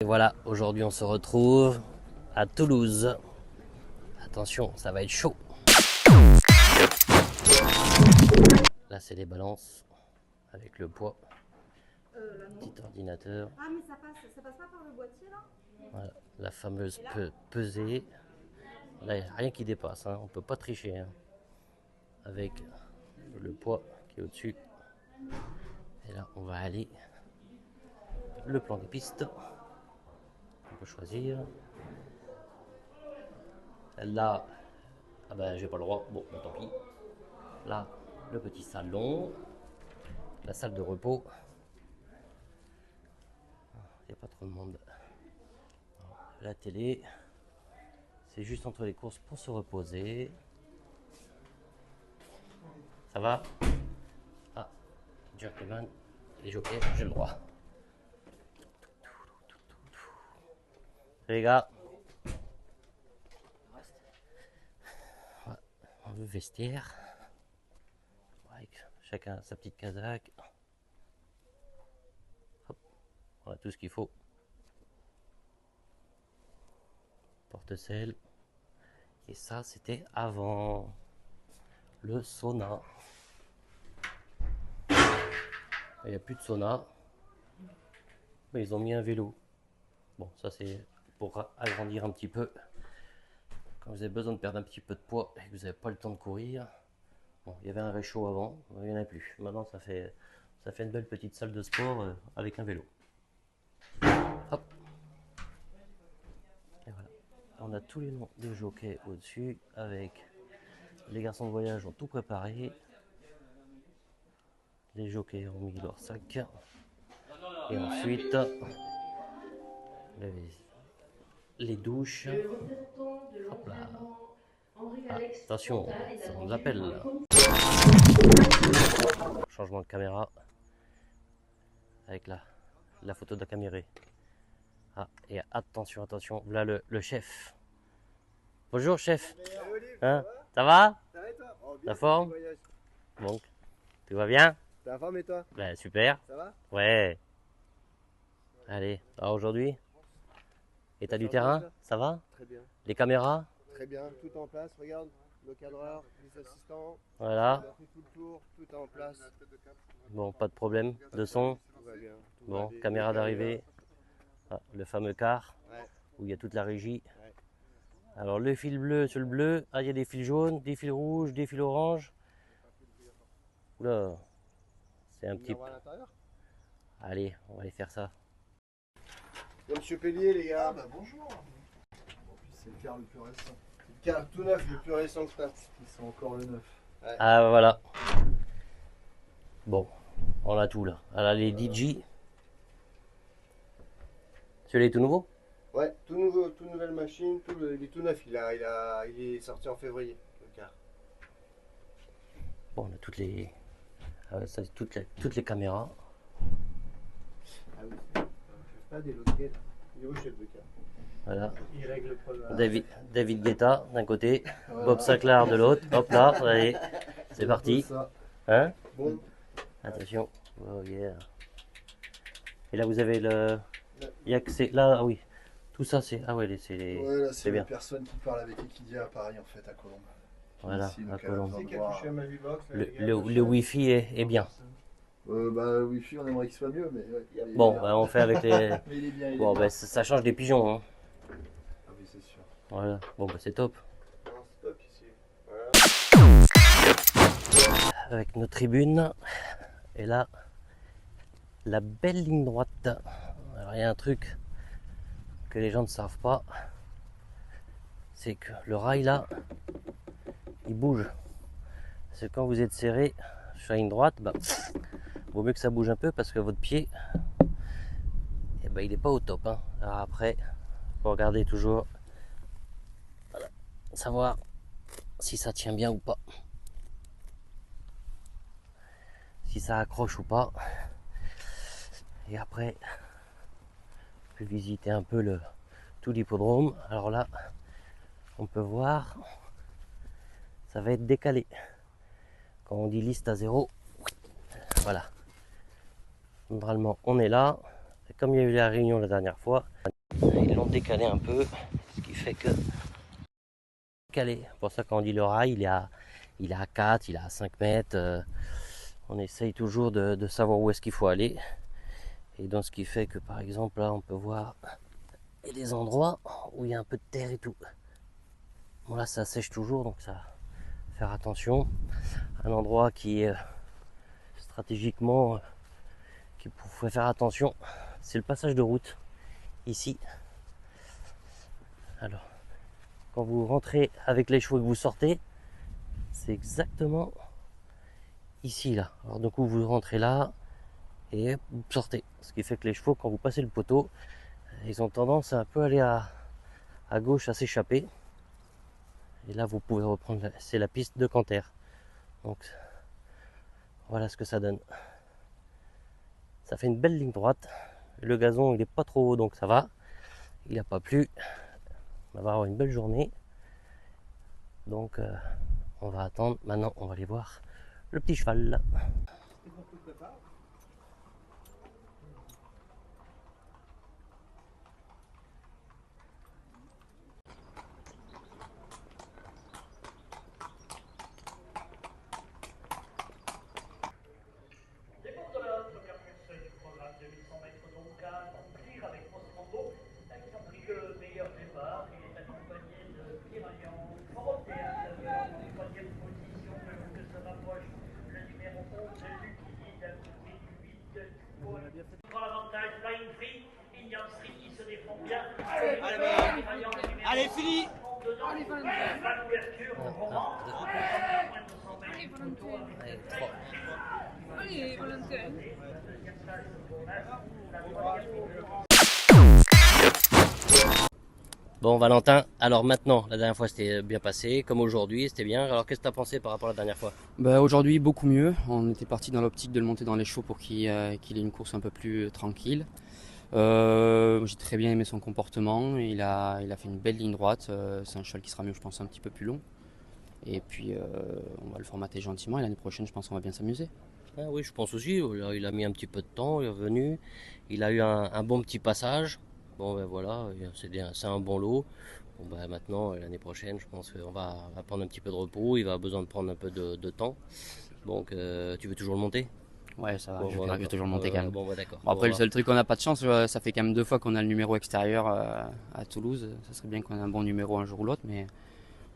voilà, aujourd'hui on se retrouve à Toulouse. Attention, ça va être chaud. Là c'est les balances avec le poids. Petit ordinateur. Ah mais ça passe pas par le boîtier là? Voilà, la fameuse pesée. Là il n'y a rien qui dépasse, hein. On peut pas tricher. Hein. Avec le poids qui est au-dessus. Et là on va aller le plan des pistes. On peut choisir. Là, ah ben j'ai pas le droit, bon ben, tant pis. Là, le petit salon, la salle de repos. Il n'y a pas trop de monde. La télé, c'est juste entre les courses pour se reposer. Ça va? Ah, gentleman, les jockeys, j'ai le droit. Les gars, le vestiaire, avec chacun sa petite casaque. Hop, on a tout ce qu'il faut. Porte-sel. Et ça, c'était avant le sauna. Il n'y a plus de sauna. Mais ils ont mis un vélo. Bon, ça c'est pour agrandir un petit peu. Quand vous avez besoin de perdre un petit peu de poids et que vous n'avez pas le temps de courir. Bon, il y avait un réchaud avant, il n'y en a plus. Maintenant, ça fait une belle petite salle de sport avec un vélo. Hop. Et voilà. On a tous les noms des jockeys au-dessus avec les garçons de voyage ont tout préparé. Les jockeys ont mis leur sac. Et ensuite, les douches. Hop là. Ah, attention, on l'appelle. Changement de caméra. Avec la photo de la caméra. Ah, et attention, attention. Là, le chef. Bonjour, chef. Hein, ça va? La forme? Bon, tu vas bien? La forme et toi? Ben, super. Ça va? Ouais. Allez, alors aujourd'hui, état du terrain, ça va? Très bien. Les caméras? Très bien, tout en place, regarde, le cadreur, les assistants, Voilà. on a fait tout le tour, tout est en place. Bon, pas de problème de son. Tout va bien. Tout Bon, va bien. caméra d'arrivée. Ah, le fameux car Ouais. où il y a toute la régie. Ouais. Alors le fil bleu sur le bleu. Ah, il y a des fils jaunes, des fils rouges, des fils oranges. Oula, c'est un petit peu. À l'intérieur. Allez, on va aller faire ça. Il y a Monsieur Pellier, les gars. Ah bah bonjour. C'est le car le plus récent. Le car tout neuf, le plus récent que ça. Ils sont encore le neuf. Ouais. Ah, voilà. Bon, on a tout là. Alors les DJ. Celui-là est tout nouveau? Ouais, tout nouveau, toute nouvelle machine, il est tout neuf, il est sorti en février, le car. Bon, on a toutes les, ça, toutes les caméras. Ah oui, on ne fait pas débloquer là. Il est où chez le car? Voilà. Il règle le problème. David Guetta d'un côté, Bob Sinclair de l'autre. Hop là, allez, c'est parti. Hein? Bon, Attention. Oh yeah. Et là vous avez le. Il y a que c'est là, ah oui. Tout ça c'est. Ah ouais, c'est les. Ouais, là c'est c'est bien. la personne qui parle avec Equidia à Paris en fait, à Colombes. Voilà, Ici, à donc, Colombes. c'est qui a touché à ma Vivox là, les gars, Le Wi-Fi est bien. Bah le Wi-Fi on aimerait qu'il soit mieux, mais ouais, il est Bon, bien. bah, on fait avec les. Mais il est bien, il est Bon, bien. bah, ça change des pigeons. Hein. Ah oui, c'est sûr. Voilà. Bon, bah, c'est top. Non, c'est top ici. Voilà. Avec nos tribunes. Et là, la belle ligne droite. Alors, il y a un truc que les gens ne savent pas. C'est que le rail là, il bouge. C'est quand vous êtes serré sur la ligne droite, bah, vaut mieux que ça bouge un peu parce que votre pied, eh ben, il n'est pas au top. Hein. Alors après, il faut regarder toujours, voilà, savoir si ça tient bien ou pas. Si ça accroche ou pas. Et après, je vais visiter un peu tout l'hippodrome. Alors là, on peut voir, ça va être décalé. Quand on dit liste à 0, voilà. Normalement, on est là. Et comme il y a eu la réunion la dernière fois, Ils l'ont décalé un peu, ce qui fait que calé. Pour ça quand on dit le rail, il est à 4, il est à 5 mètres. On essaye toujours de savoir où est-ce qu'il faut aller. Et donc ce qui fait que par exemple là on peut voir il y a des endroits où il y a un peu de terre et tout. Bon là ça sèche toujours donc ça faire attention. Un endroit qui est stratégiquement qu'il faut faire attention, c'est le passage de route ici. Alors quand vous rentrez avec les chevaux et que vous sortez, c'est exactement ici là. Alors du coup vous rentrez là et vous sortez. Ce qui fait que les chevaux quand vous passez le poteau, ils ont tendance à un peu aller à gauche, à s'échapper. Et là vous pouvez reprendre, c'est la piste de Canter. Donc voilà ce que ça donne. Ça fait une belle ligne droite. Le gazon il est pas trop haut donc ça va. Il n'a pas plu. On va avoir une belle journée. Donc on va attendre. Maintenant on va aller voir le petit cheval. Allez, Philippe! Bon Valentin, alors maintenant, la dernière fois c'était bien passé, comme aujourd'hui, c'était bien. Alors qu'est-ce que tu as pensé par rapport à la dernière fois? Bah, aujourd'hui beaucoup mieux, on était parti dans l'optique de le monter dans les chevaux pour qu'il ait une course un peu plus tranquille. J'ai très bien aimé son comportement, il a fait une belle ligne droite, c'est un cheval qui sera mieux je pense un petit peu plus long. Et puis on va le formater gentiment et l'année prochaine je pense qu'on va bien s'amuser. Ah oui, je pense aussi, il a mis un petit peu de temps, il est revenu, il a eu un bon petit passage. Bon ben voilà, c'est un bon lot. Bon ben maintenant, l'année prochaine, je pense qu'on va prendre un petit peu de repos, il va avoir besoin de prendre un peu de temps. Donc tu veux toujours le monter? Ouais ça va, Bon, je voilà, vais toujours le monter quand même. Bon ben d'accord. Bon, après Bon, le seul truc qu'on n'a pas de chance, ça fait quand même 2 fois qu'on a le numéro extérieur à Toulouse. Ça serait bien qu'on ait un bon numéro un jour ou l'autre, mais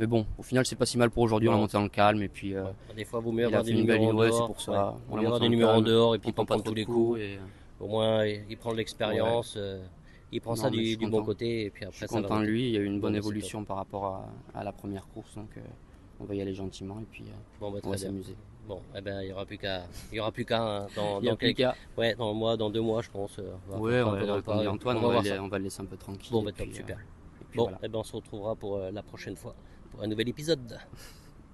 bon, au final c'est pas si mal pour aujourd'hui, on l'a monté dans le calme et puis des fois, vaut mieux il a avoir fait des une belle numéros en ligne, ouais, dehors. c'est pour ça. Vaut mieux avoir des numéros en dehors et puis pas prendre tous les coups. Et, Au moins, il prend de l'expérience, il prend ça Non, mais je du suis bon content. côté et puis je après suis ça va. content de lui, il y a eu une bonne Bon, bah, c'est évolution par rapport à la première course, donc on va y aller gentiment et puis Bon, bah, on va très bien. s'amuser. Bon, eh ben, il y aura plus qu'à, hein, Il y a plus qu'à. ouais, dans 2 mois, je pense. Ouais, faire on un peu va dans le attendre pas, et Antoine, on va voir ça. on va le laisser un peu tranquille. Bon, et bah, top, puis, super. et puis Bon, voilà. eh ben, on se retrouvera pour la prochaine fois, pour un nouvel épisode.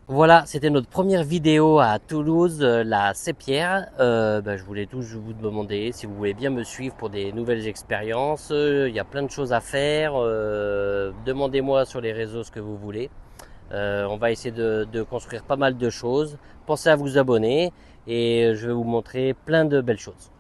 Voilà, c'était notre première vidéo à Toulouse, la Sépierre. Je voulais tous vous demander si vous voulez bien me suivre pour des nouvelles expériences. Il y a plein de choses à faire. Demandez-moi sur les réseaux ce que vous voulez. On va essayer de construire pas mal de choses. Pensez à vous abonner et je vais vous montrer plein de belles choses.